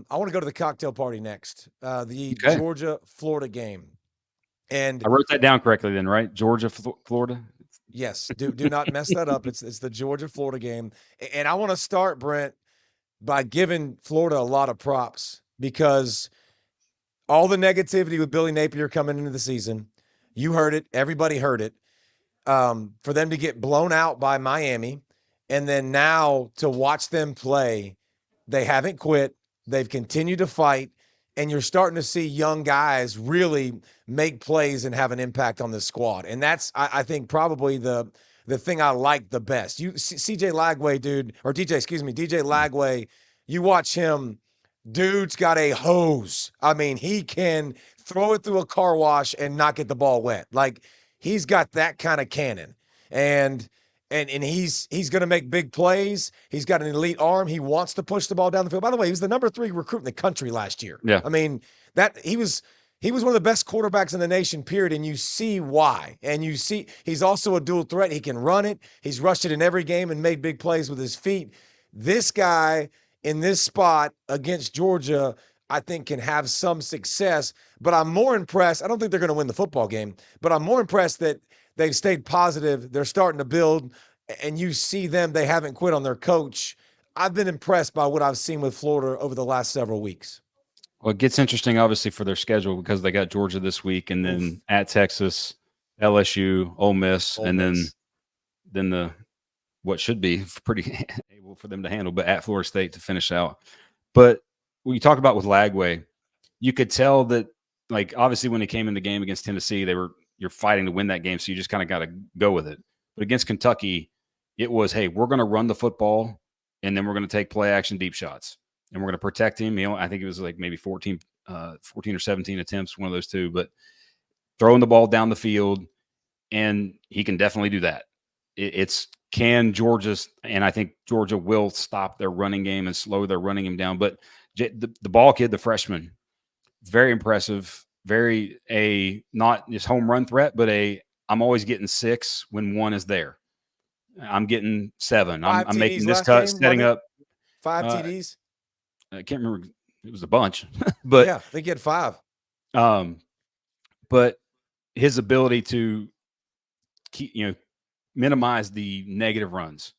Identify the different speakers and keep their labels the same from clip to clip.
Speaker 1: I want to go to the cocktail party next. The
Speaker 2: Okay.
Speaker 1: Georgia-Florida game. And
Speaker 2: I wrote that down correctly then, right? Georgia, Florida.
Speaker 1: yes, do not mess that up. It's the Georgia-Florida game. And I want to start, Brent, by giving Florida a lot of props because all the negativity with Billy Napier coming into the season, you heard it, everybody heard it. For them to get blown out by Miami, and then now to watch them play, they haven't quit. They've continued to fight, and you're starting to see young guys really make plays and have an impact on the squad. And that's, I think, probably the thing I like the best. CJ Lagway, dude, or DJ, excuse me, DJ Lagway. You watch him. Dude's got a hose. I mean, he can throw it through a car wash and not get the ball wet. Like he's got that kind of cannon. And he's going to make big plays. He's got an elite arm. He wants to push the ball down the field. By the way, he was the number 3 recruit in the country last year.
Speaker 2: Yeah.
Speaker 1: I mean, that he was one of the best quarterbacks in the nation, period. And you see why. And you see he's also a dual threat. He can run it. He's rushed it in every game and made big plays with his feet. This guy in this spot against Georgia, I think can have some success. But I'm more impressed. I don't think they're going to win the football game, but I'm more impressed that they've stayed positive. They're starting to build, and you see them. They haven't quit on their coach. I've been impressed by what I've seen with Florida over the last several weeks.
Speaker 2: Well, it gets interesting, obviously, for their schedule because they got Georgia this week, and then
Speaker 1: Oof.
Speaker 2: at Texas, LSU, Ole Miss,
Speaker 1: Ole
Speaker 2: and
Speaker 1: Miss.
Speaker 2: then the what should be pretty able for them to handle, but at Florida State to finish out. But when you talk about with Lagway, you could tell that, like, obviously when they came in the game against Tennessee, you're fighting to win that game, so you just kind of got to go with it. But against Kentucky, it was, hey, we're going to run the football, and then we're going to take play action deep shots, and we're going to protect him. I think it was like maybe 14 or 17 attempts, one of those two, but throwing the ball down the field, and he can definitely do that. It's can Georgia's, and I think Georgia will stop their running game and slow their running game down. But the ball kid, the freshman, very impressive. Not just home run threat, but I'm always getting 6 when 1 is there. I'm getting 7. I'm making this cut, setting up
Speaker 1: 5 TDs.
Speaker 2: I can't remember. It was a bunch, but
Speaker 1: yeah, I think he had 5.
Speaker 2: But his ability to minimize the negative runs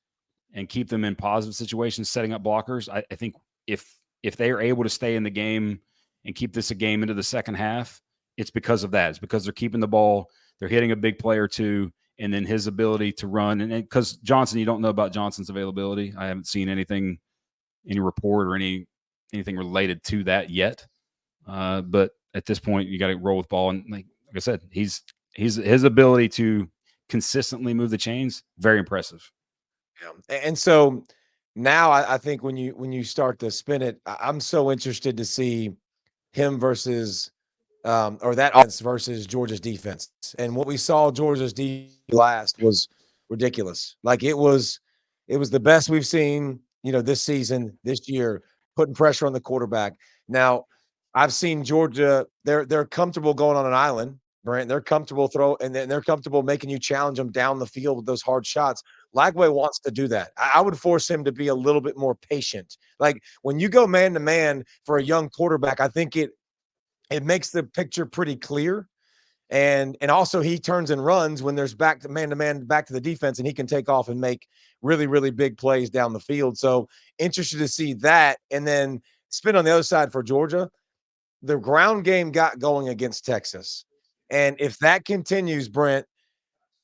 Speaker 2: and keep them in positive situations, setting up blockers. I think if they are able to stay in the game and keep this a game into the second half, it's because of that. It's because they're keeping the ball, they're hitting a big play or two, and then his ability to run. And because Johnson, you don't know about Johnson's availability. I haven't seen any report or anything related to that yet. But at this point, you got to roll with ball. And like I said, his ability to consistently move the chains, very impressive.
Speaker 1: Yeah. And so now I think when you start to spin it, I'm so interested to see him versus or that offense versus Georgia's defense. And what we saw Georgia's defense last was ridiculous. Like it was the best we've seen, this season, this year, putting pressure on the quarterback. Now, I've seen Georgia, they're comfortable going on an island, Brent. They're comfortable and they're comfortable making you challenge them down the field with those hard shots. Lagway wants to do that. I would force him to be a little bit more patient. Like when you go man to man for a young quarterback, I think it makes the picture pretty clear. And also he turns and runs when there's back to man back to the defense, and he can take off and make really, really big plays down the field. So interested to see that. And then spin on the other side for Georgia. The ground game got going against Texas. And if that continues, Brent,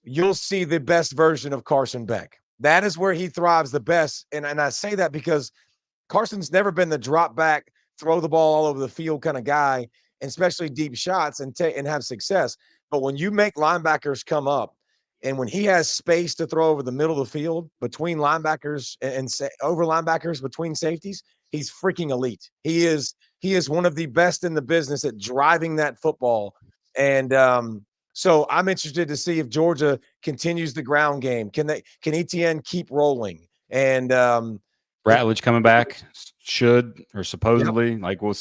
Speaker 1: you'll see the best version of Carson Beck. That is where he thrives the best. And I say that because Carson's never been the drop back, throw the ball all over the field kind of guy, and especially deep shots and have success. But when you make linebackers come up, and when he has space to throw over the middle of the field between linebackers and over linebackers between safeties, he's freaking elite. He is one of the best in the business at driving that football. And so I'm interested to see if Georgia continues the ground game. Can ETN keep rolling? And
Speaker 2: Ratledge coming back should or supposedly.
Speaker 1: Yep.
Speaker 2: Like we'll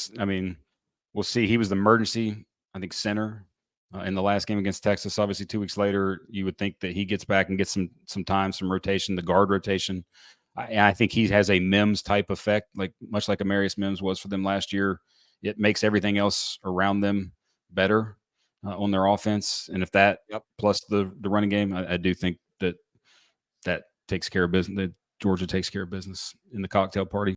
Speaker 2: see. He was the emergency, I think, center in the last game against Texas. Obviously, 2 weeks later, you would think that he gets back and gets some time, some rotation, the guard rotation. I think he has a Mims type effect, like much like Amarius Mims was for them last year. It makes everything else around them better on their offense, and if that plus the running game, I do think that takes care of business. That Georgia takes care of business in the cocktail party.